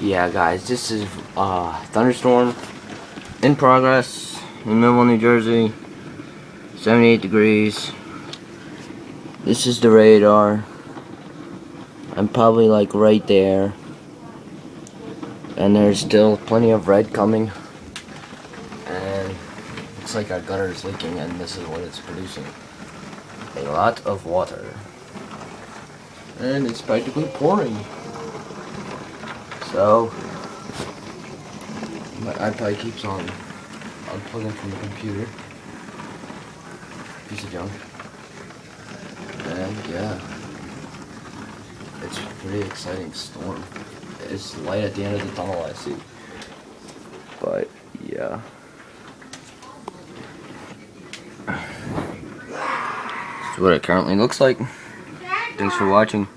Yeah, guys, this is thunderstorm in progress in Millville, New Jersey. 78 degrees. This is the radar. I'm probably like right there, and there's still plenty of red coming, and looks like our gutter is leaking, and this is what it's producing: a lot of water, and it's practically pouring. So my iPad keeps on unplugging from the computer. Piece of junk. And yeah, it's a pretty exciting storm. It's light at the end of the tunnel, I see. But yeah. This is what it currently looks like. Thanks for watching.